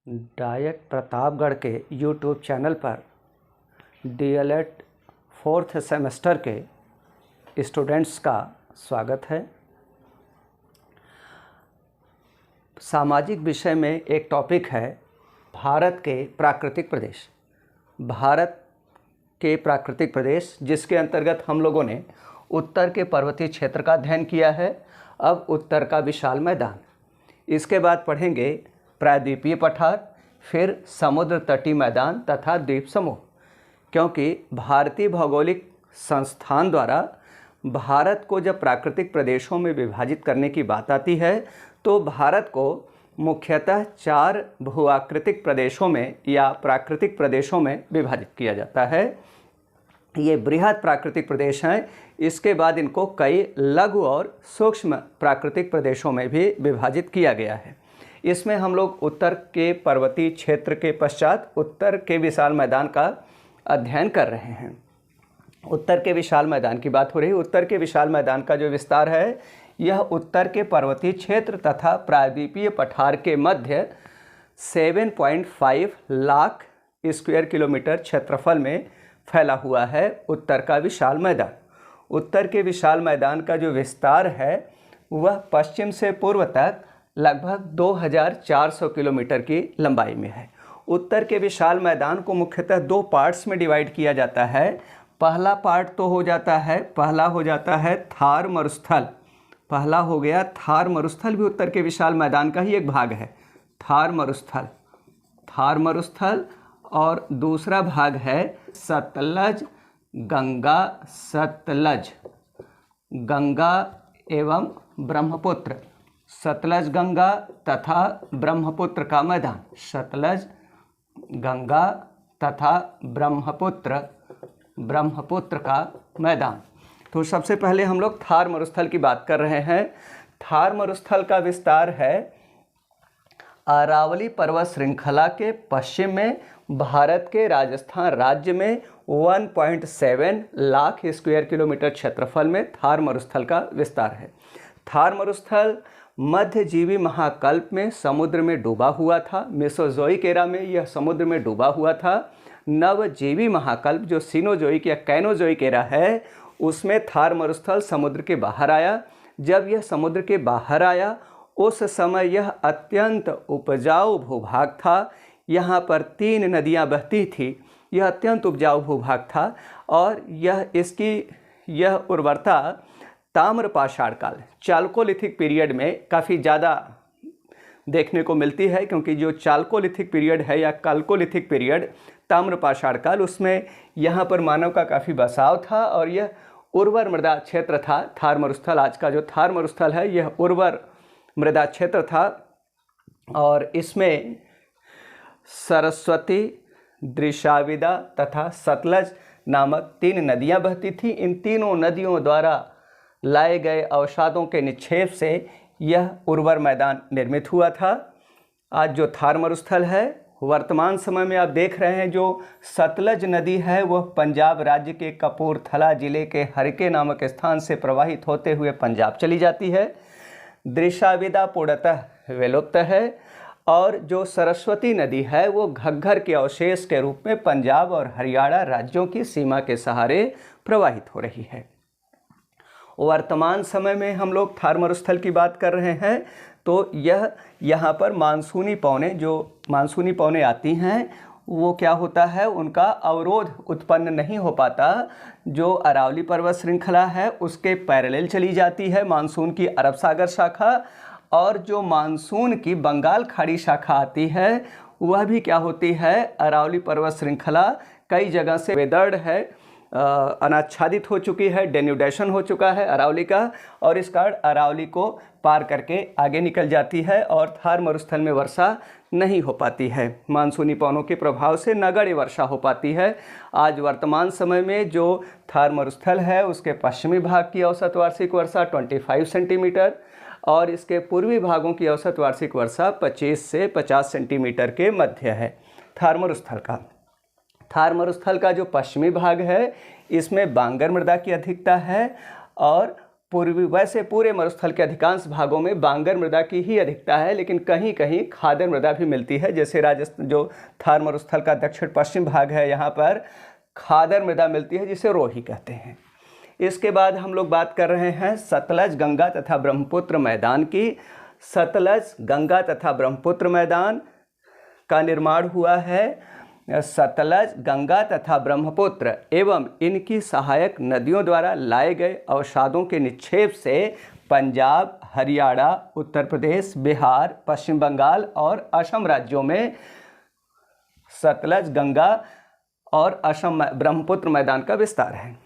Diet Pratapgarh के YouTube channel पर DElEd 4th semester के स्टूडेंट्स का स्वागत है। सामाजिक विषय में एक टॉपिक है भारत के प्राकृतिक प्रदेश। भारत के प्राकृतिक प्रदेश जिसके अंतर्गत हम लोगों ने उत्तर के पर्वतीय क्षेत्र का अध्ययन किया है। अब उत्तर का विशाल मैदान, इसके बाद पढ़ेंगे प्रायद्वीपीय पठार, फिर समुद्र तटीय मैदान तथा द्वीप समूह। क्योंकि भारतीय भौगोलिक संस्थान द्वारा भारत को जब प्राकृतिक प्रदेशों में विभाजित करने की बात आती है तो भारत को मुख्यतः 4 भूआकृतिक प्रदेशों में या प्राकृतिक प्रदेशों में विभाजित किया जाता है। ये बृहद प्राकृतिक प्रदेश हैं। इसके बाद इनको कई लघु और सूक्ष्म प्राकृतिक प्रदेशों में भी विभाजित किया गया है। इसमें हम लोग उत्तर के पर्वतीय क्षेत्र के पश्चात उत्तर के विशाल मैदान का अध्ययन कर रहे हैं। उत्तर के विशाल मैदान की बात हो रही है। उत्तर के विशाल मैदान का जो विस्तार है यह उत्तर के पर्वतीय क्षेत्र तथा प्रायद्वीपीय पठार के मध्य 7.5 लाख स्क्वायर किलोमीटर क्षेत्रफल में फैला हुआ है। उत्तर का विशाल मैदान, उत्तर के विशाल मैदान का जो विस्तार है वह पश्चिम से पूर्व तक लगभग 2400 किलोमीटर की लंबाई में है। उत्तर के विशाल मैदान को मुख्यतः 2 पार्ट्स में डिवाइड किया जाता है। पहला पार्ट तो हो जाता है थार मरुस्थल। पहला हो गया थार मरुस्थल, भी उत्तर के विशाल मैदान का ही एक भाग है। थार मरुस्थल और दूसरा भाग है सतलज गंगा एवं ब्रह्मपुत्र, सतलज गंगा तथा ब्रह्मपुत्र का मैदान, सतलज गंगा तथा ब्रह्मपुत्र का मैदान। तो सबसे पहले हम लोग थार मरुस्थल की बात कर रहे हैं। थार मरुस्थल का विस्तार है अरावली पर्वत श्रृंखला के पश्चिम में भारत के राजस्थान राज्य में 1.7 लाख स्क्वायर किलोमीटर क्षेत्रफल में थार मरुस्थल का विस्तार है। थार मरुस्थल मध्यजीवी महाकल्प में समुद्र में डूबा हुआ था। मेसोजोइक एरा में यह समुद्र में डूबा हुआ था। नवजीवी महाकल्प जो सिनोजोइक या कैनोजोइक एरा है उसमें थार मरुस्थल समुद्र के बाहर आया। जब यह समुद्र के बाहर आया उस समय यह अत्यंत उपजाऊ भूभाग था। यहाँ पर 3 नदियाँ बहती थी। यह अत्यंत उपजाऊ भूभाग था और यह उर्वरता ताम्रपाषाण काल चाल्कोलिथिक पीरियड में काफ़ी ज़्यादा देखने को मिलती है। क्योंकि जो चाल्कोलिथिक पीरियड है या काल्कोलिथिक पीरियड ताम्रपाषाण काल, उसमें यहाँ पर मानव का काफ़ी बसाव था और यह उर्वर मृदा क्षेत्र था। थार मरुस्थल, आज का जो थार मरुस्थल है यह उर्वर मृदा क्षेत्र था और इसमें सरस्वती, दृशाविदा तथा सतलज नामक 3 नदियाँ बहती थी। इन तीनों नदियों द्वारा लाए गए अवसादों के निक्षेप से यह उर्वर मैदान निर्मित हुआ था। आज जो थार मरुस्थल है वर्तमान समय में आप देख रहे हैं, जो सतलज नदी है वह पंजाब राज्य के कपूरथला जिले के हरके नामक स्थान से प्रवाहित होते हुए पंजाब चली जाती है। दृशाविदा पूर्णतः विलुप्त है और जो सरस्वती नदी है वो घग्घर के अवशेष के रूप में पंजाब और हरियाणा राज्यों की सीमा के सहारे प्रवाहित हो रही है। वर्तमान समय में हम लोग थार मरुस्थल की बात कर रहे हैं तो यह यहाँ पर मानसूनी पवनें आती हैं, वो क्या होता है, उनका अवरोध उत्पन्न नहीं हो पाता। जो अरावली पर्वत श्रृंखला है उसके पैरेलल चली जाती है मानसून की अरब सागर शाखा, और जो मानसून की बंगाल खाड़ी शाखा आती है वह भी क्या होती है, अरावली पर्वत श्रृंखला कई जगह से वेदर्ड है, अनाच्छादित हो चुकी है, डेन्यूडेशन हो चुका है अरावली का, और इस कारण अरावली को पार करके आगे निकल जाती है और थार मरुस्थल में वर्षा नहीं हो पाती है। मानसूनी पवनों के प्रभाव से नगण्य वर्षा हो पाती है। आज वर्तमान समय में जो थार मरुस्थल है उसके पश्चिमी भाग की औसत वार्षिक वर्षा 25 सेंटीमीटर और इसके पूर्वी भागों की औसत वार्षिक वर्षा 25 से 50 सेंटीमीटर के मध्य है। थार मरुस्थल का जो पश्चिमी भाग है इसमें बांगर मृदा की अधिकता है और पूर्वी वैसे पूरे मरुस्थल के अधिकांश भागों में बांगर मृदा की ही अधिकता है, लेकिन कहीं कहीं खादर मृदा भी मिलती है। जैसे राजस्थान जो थार मरुस्थल का दक्षिण पश्चिम भाग है, यहाँ पर खादर मृदा मिलती है जिसे रोही कहते हैं। इसके बाद हम लोग बात कर रहे हैं सतलज, गंगा तथा ब्रह्मपुत्र मैदान की। सतलज, गंगा तथा ब्रह्मपुत्र मैदान का निर्माण हुआ है सतलज, गंगा तथा ब्रह्मपुत्र एवं इनकी सहायक नदियों द्वारा लाए गए अवसादों के निक्षेप से पंजाब, हरियाणा, उत्तर प्रदेश, बिहार, पश्चिम बंगाल और असम राज्यों में सतलज, गंगा और असम ब्रह्मपुत्र मैदान का विस्तार है।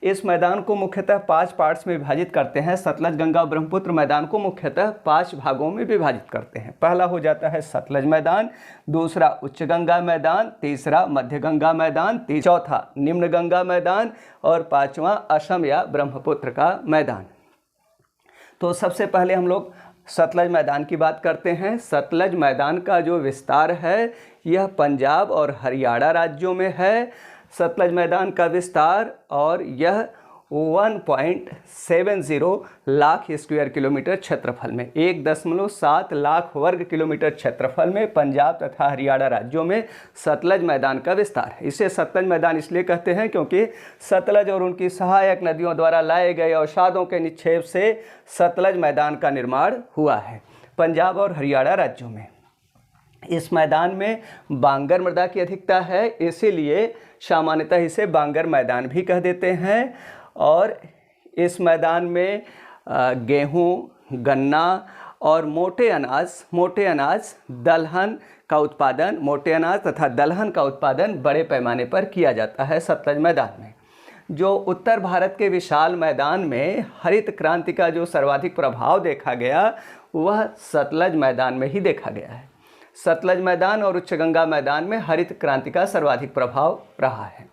इस मैदान को मुख्यतः 5 पार्ट्स में विभाजित करते हैं। सतलज, गंगा और ब्रह्मपुत्र मैदान को मुख्यतः 5 भागों में विभाजित करते हैं। पहला हो जाता है सतलज मैदान, दूसरा उच्च गंगा मैदान, तीसरा मध्य गंगा मैदान, चौथा निम्न गंगा मैदान और पांचवा असम या ब्रह्मपुत्र का मैदान। तो सबसे पहले हम लोग सतलज मैदान की बात करते हैं। सतलज मैदान का जो विस्तार है यह पंजाब और हरियाणा राज्यों में है। सतलज मैदान का विस्तार और यह 1.70 लाख स्क्वायर किलोमीटर क्षेत्रफल में 1.7 लाख वर्ग किलोमीटर क्षेत्रफल में पंजाब तथा हरियाणा राज्यों में सतलज मैदान का विस्तार है। इसे सतलज मैदान इसलिए कहते हैं क्योंकि सतलज और उनकी सहायक नदियों द्वारा लाए गए अवसादों के निक्षेप से सतलज मैदान का निर्माण हुआ है पंजाब और हरियाणा राज्यों में। इस मैदान में बांगर मृदा की अधिकता है, इसीलिए सामान्यतः इसे बांगर मैदान भी कह देते हैं। और इस मैदान में गेहूं, गन्ना और मोटे अनाज दलहन का उत्पादन, मोटे अनाज तथा दलहन का उत्पादन बड़े पैमाने पर किया जाता है सतलज मैदान में। जो उत्तर भारत के विशाल मैदान में हरित क्रांति का जो सर्वाधिक प्रभाव देखा गया वह सतलज मैदान में ही देखा गया है। सतलज मैदान और उच्च गंगा मैदान में हरित क्रांति का सर्वाधिक प्रभाव रहा है।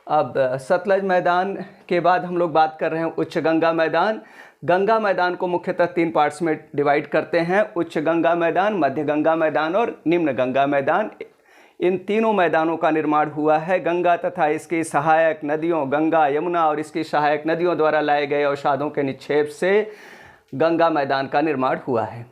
अब सतलज मैदान के बाद हम लोग बात कर रहे हैं उच्च गंगा मैदान। गंगा मैदान को मुख्यतः 3 पार्ट्स में डिवाइड करते हैं, उच्च गंगा मैदान, मध्य गंगा मैदान और निम्न गंगा मैदान। इन तीनों मैदानों का निर्माण हुआ है गंगा तथा इसकी सहायक नदियों, गंगा, यमुना और इसकी सहायक नदियों द्वारा लाए गए अवसादों के निक्षेप से गंगा मैदान का निर्माण हुआ है।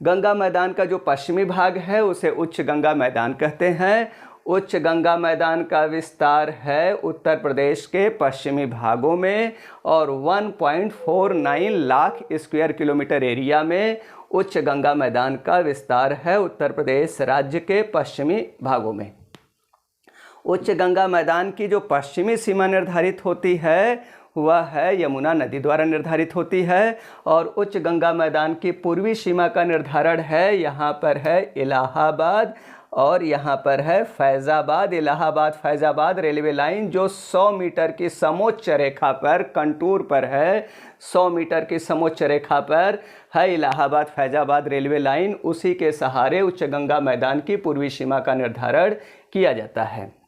गंगा मैदान का जो पश्चिमी भाग है उसे उच्च गंगा मैदान कहते हैं। उच्च गंगा मैदान का विस्तार है उत्तर प्रदेश के पश्चिमी भागों में और 1.49 लाख स्क्वायर किलोमीटर एरिया में उच्च गंगा मैदान का विस्तार है उत्तर प्रदेश राज्य के पश्चिमी भागों में। उच्च गंगा मैदान की जो पश्चिमी सीमा निर्धारित होती है वह है यमुना नदी द्वारा निर्धारित होती है और उच्च गंगा मैदान की पूर्वी सीमा का निर्धारण है, यहाँ पर है इलाहाबाद और यहाँ पर है फैज़ाबाद। इलाहाबाद फैज़ाबाद रेलवे लाइन जो 100 मीटर की समोच्च रेखा पर कंटूर पर है, 100 मीटर की समोच्च रेखा पर है इलाहाबाद फैज़ाबाद रेलवे लाइन, उसी के सहारे उच्च गंगा मैदान की पूर्वी सीमा का निर्धारण किया जाता है।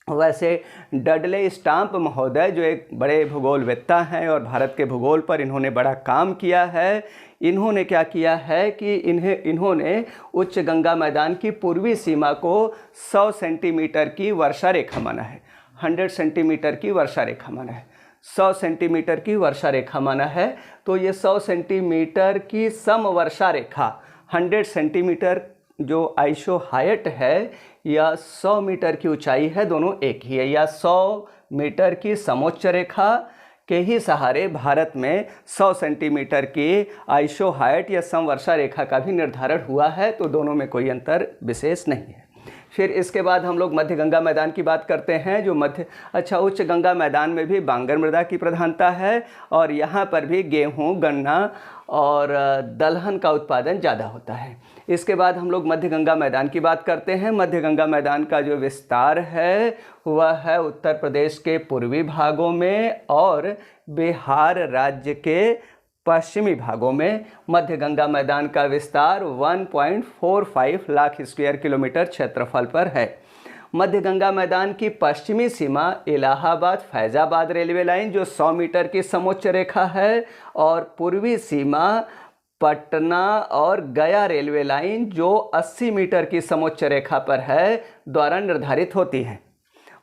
वैसे डडले स्टाम्प महोदय जो एक बड़े भूगोलवेत्ता हैं और भारत के भूगोल पर इन्होंने बड़ा काम किया है, इन्होंने क्या किया है कि इन्होंने उच्च गंगा मैदान की पूर्वी सीमा को 100 सेंटीमीटर की वर्षा रेखा माना है, 100 सेंटीमीटर की वर्षा रेखा माना है, 100 सेंटीमीटर की वर्षा रेखा माना है। तो ये 100 सेंटीमीटर की समवर्षा रेखा 100 सेंटीमीटर जो आइसो हाइट है या 100 मीटर की ऊंचाई है, दोनों एक ही है, या 100 मीटर की समोच्च रेखा के ही सहारे भारत में 100 सेंटीमीटर की आइसो हाइट या समवर्षा रेखा का भी निर्धारण हुआ है। तो दोनों में कोई अंतर विशेष नहीं है। फिर इसके बाद हम लोग मध्य गंगा मैदान की बात करते हैं जो उच्च गंगा मैदान में भी बांगर मृदा की प्रधानता है और यहाँ पर भी गेहूँ, गन्ना और दलहन का उत्पादन ज़्यादा होता है। इसके बाद हम लोग मध्य गंगा मैदान की बात करते हैं। मध्य गंगा मैदान का जो विस्तार है वह है उत्तर प्रदेश के पूर्वी भागों में और बिहार राज्य के पश्चिमी भागों में। मध्य गंगा मैदान का विस्तार 1.45 लाख स्क्वायर किलोमीटर क्षेत्रफल पर है। मध्य गंगा मैदान की पश्चिमी सीमा इलाहाबाद फैज़ाबाद रेलवे लाइन जो 100 मीटर की समोच्च रेखा है और पूर्वी सीमा पटना और गया रेलवे लाइन जो 80 मीटर की समोच्च रेखा पर है द्वारा निर्धारित होती है।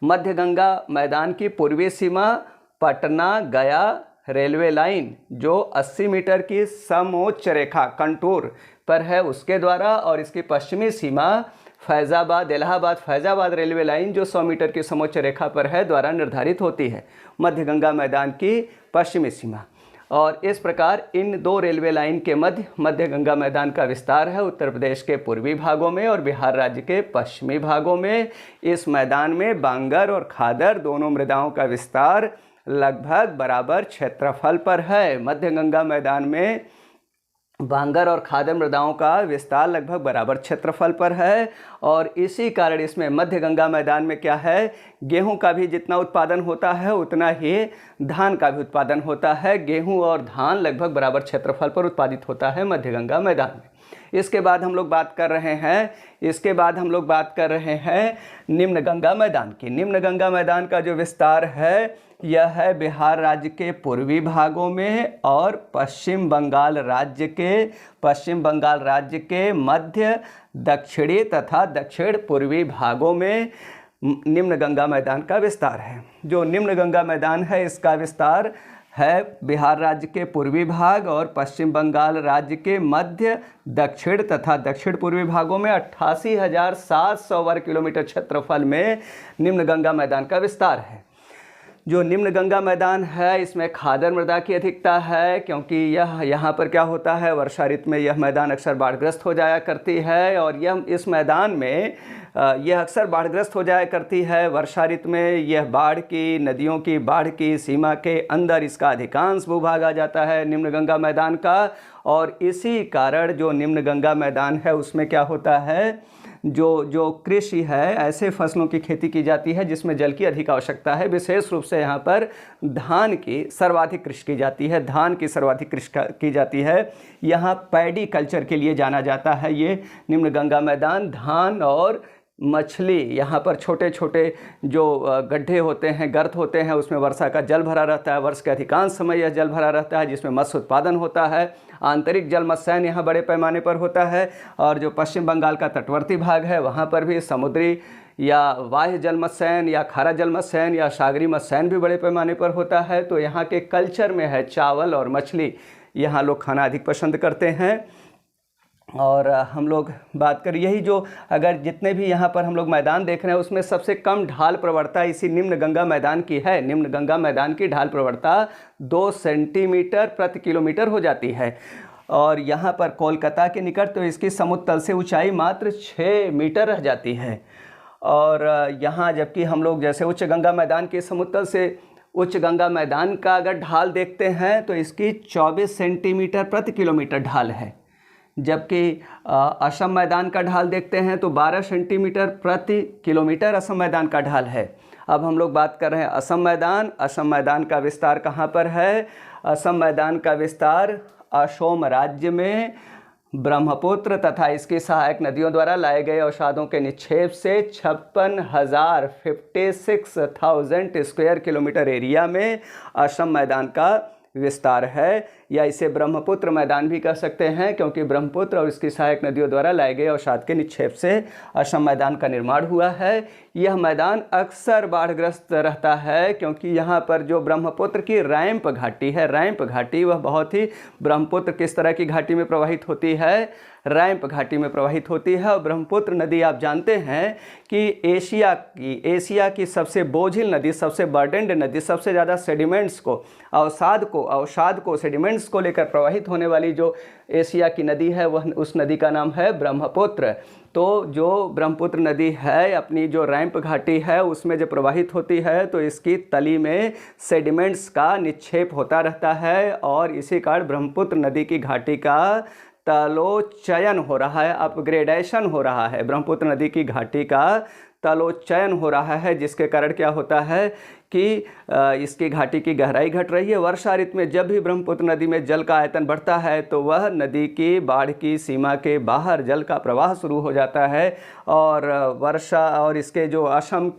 मध्य गंगा मैदान की पूर्वी सीमा पटना, गया रेलवे लाइन जो 80 मीटर की समोच्च रेखा कंटूर पर है उसके द्वारा, और इसकी पश्चिमी सीमा फैज़ाबाद इलाहाबाद फैज़ाबाद रेलवे लाइन जो 100 मीटर की समोच्च रेखा पर है द्वारा निर्धारित होती है मध्य गंगा मैदान की पश्चिमी सीमा। और इस प्रकार इन दो रेलवे लाइन के मध्य गंगा मैदान का विस्तार है उत्तर प्रदेश के पूर्वी भागों में और बिहार राज्य के पश्चिमी भागों में। इस मैदान में बांगर और खादर दोनों मृदाओं का विस्तार लगभग बराबर क्षेत्रफल पर है। मध्य गंगा मैदान में बांगर और खादर मृदाओं का विस्तार लगभग बराबर क्षेत्रफल पर है, और इसी कारण इसमें मध्य गंगा मैदान में क्या है, गेहूं का भी जितना उत्पादन होता है उतना ही धान का भी उत्पादन होता है। गेहूं और धान लगभग बराबर क्षेत्रफल पर उत्पादित होता है मध्य गंगा मैदान में। इसके बाद हम लोग बात कर रहे हैं निम्न गंगा मैदान की। निम्न गंगा मैदान का जो विस्तार है यह है बिहार राज्य के पूर्वी भागों में और पश्चिम बंगाल राज्य के मध्य दक्षिणी तथा दक्षिण पूर्वी भागों में निम्न गंगा मैदान का विस्तार है। जो निम्न गंगा मैदान है इसका विस्तार है बिहार राज्य के पूर्वी भाग और पश्चिम बंगाल राज्य के मध्य दक्षिण तथा दक्षिण पूर्वी भागों में 88,700 वर्ग किलोमीटर क्षेत्रफल में निम्न गंगा मैदान का विस्तार है। जो निम्न गंगा मैदान है इसमें खादर मृदा की अधिकता है, क्योंकि यहाँ पर क्या होता है, वर्षा ऋतु में यह मैदान अक्सर बाढ़ग्रस्त हो जाया करती है, और इस मैदान में यह अक्सर बाढ़ग्रस्त हो जाया करती है। वर्षा ऋतु में यह नदियों की बाढ़ की सीमा के अंदर इसका अधिकांश भूभाग आ जाता है निम्न गंगा मैदान का, और इसी कारण जो निम्न गंगा मैदान है उसमें क्या होता है, जो कृषि है ऐसे फसलों की खेती की जाती है जिसमें जल की अधिक आवश्यकता है। विशेष रूप से यहाँ पर धान की सर्वाधिक कृषि की जाती है। यहाँ पैडी कल्चर के लिए जाना जाता है ये निम्न गंगा मैदान। धान और मछली, यहाँ पर छोटे छोटे जो गड्ढे होते हैं, गर्त होते हैं, उसमें वर्षा का जल भरा रहता है। वर्ष के अधिकांश समय यह जल भरा रहता है जिसमें मत्स्य उत्पादन होता है। आंतरिक जल मत्स्यायन यहाँ बड़े पैमाने पर होता है, और जो पश्चिम बंगाल का तटवर्ती भाग है वहाँ पर भी समुद्री या बाह्य जल मत्स्यायन या खारा जल मत्स्यायन या सागरी मत्स्यायन भी बड़े पैमाने पर होता है। तो यहाँ के कल्चर में है चावल और मछली, यहाँ लोग खाना अधिक पसंद करते हैं। और हम लोग बात करें यही जो अगर जितने भी यहाँ पर हम लोग मैदान देख रहे हैं उसमें सबसे कम ढाल प्रवणता इसी निम्न गंगा मैदान की है। निम्न गंगा मैदान की ढाल प्रवणता 2 सेंटीमीटर प्रति किलोमीटर हो जाती है, और यहाँ पर कोलकाता के निकट तो इसकी समुद्र तल से ऊंचाई मात्र 6 मीटर रह जाती है। और यहाँ जबकि हम लोग जैसे उच्च गंगा मैदान के समुद्र तल से उच्च गंगा मैदान का अगर ढाल देखते हैं तो इसकी 24 सेंटीमीटर प्रति किलोमीटर ढाल है, जबकि असम मैदान का ढाल देखते हैं तो 12 सेंटीमीटर प्रति किलोमीटर असम मैदान का ढाल है। अब हम लोग बात कर रहे हैं असम मैदान का विस्तार कहाँ पर है। असम मैदान का विस्तार असम राज्य में ब्रह्मपुत्र तथा इसकी सहायक नदियों द्वारा लाए गए अवसादों के निक्षेप से 56,056,000 स्क्वायर किलोमीटर एरिया में असम मैदान का विस्तार है, या इसे ब्रह्मपुत्र मैदान भी कह सकते हैं, क्योंकि ब्रह्मपुत्र और इसकी सहायक नदियों द्वारा लाए गए अवसाद के निक्षेप से असम मैदान का निर्माण हुआ है। यह मैदान अक्सर बाढ़ग्रस्त रहता है, क्योंकि यहाँ पर जो ब्रह्मपुत्र की रैंप घाटी वह बहुत ही, ब्रह्मपुत्र किस तरह की घाटी में प्रवाहित होती है, रैंप घाटी में प्रवाहित होती है। और ब्रह्मपुत्र नदी आप जानते हैं कि एशिया की सबसे बोझिल नदी, सबसे बर्डेंड नदी, सबसे ज़्यादा सेडिमेंट्स को अवसाद को सेडिमेंट्स को लेकर प्रवाहित होने वाली जो एशिया की नदी है वह उस नदी का नाम है ब्रह्मपुत्र। तो जो ब्रह्मपुत्र नदी है अपनी जो रैंप घाटी है उसमें जब प्रवाहित होती है तो इसकी तली में सेडिमेंट्स का निक्षेप होता रहता है, और इसी कारण ब्रह्मपुत्र नदी की घाटी का तलोच्चयन हो रहा है, अपग्रेडेशन हो रहा है। ब्रह्मपुत्र नदी की घाटी का तलोच्चयन हो रहा है, जिसके कारण क्या होता है कि इसकी घाटी की गहराई घट रही है। वर्षा ऋतु में जब भी ब्रह्मपुत्र नदी में जल का आयतन बढ़ता है तो वह नदी की बाढ़ की सीमा के बाहर जल का प्रवाह शुरू हो जाता है, और वर्षा और इसके जो असम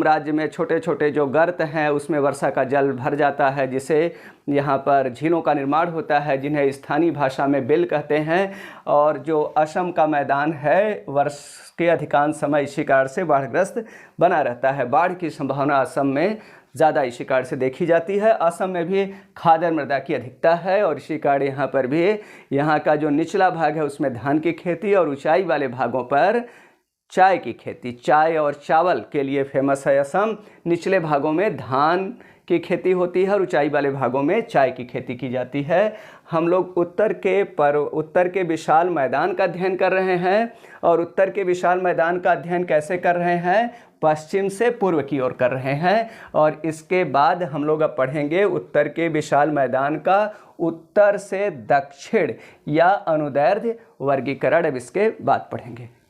राज्य में छोटे छोटे जो गर्त हैं उसमें वर्षा का जल भर जाता है, जिसे यहाँ पर झीलों का निर्माण होता है, जिन्हें स्थानीय भाषा में बिल कहते हैं। और जो असम का मैदान है वर्ष के अधिकांश समय इसी कारण से बाढ़ग्रस्त बना रहता है। बाढ़ की संभावना असम में ज़्यादा इसी कारण से देखी जाती है। असम में भी खादर मृदा की अधिकता है और इसी कारण यहाँ पर भी यहाँ का जो निचला भाग है उसमें धान की खेती और ऊंचाई वाले भागों पर चाय की खेती, चाय और चावल के लिए फेमस है असम। निचले भागों में धान की खेती होती है और ऊंचाई वाले भागों में चाय की खेती की जाती है। हम लोग उत्तर के विशाल मैदान का अध्ययन कर रहे हैं और उत्तर के विशाल मैदान का अध्ययन कैसे कर रहे हैं? पश्चिम से पूर्व की ओर कर रहे हैं। और इसके बाद हम लोग अब पढ़ेंगे उत्तर के विशाल मैदान का उत्तर से दक्षिण या अनुदैर्ध्य वर्गीकरण। अब इसके बाद पढ़ेंगे।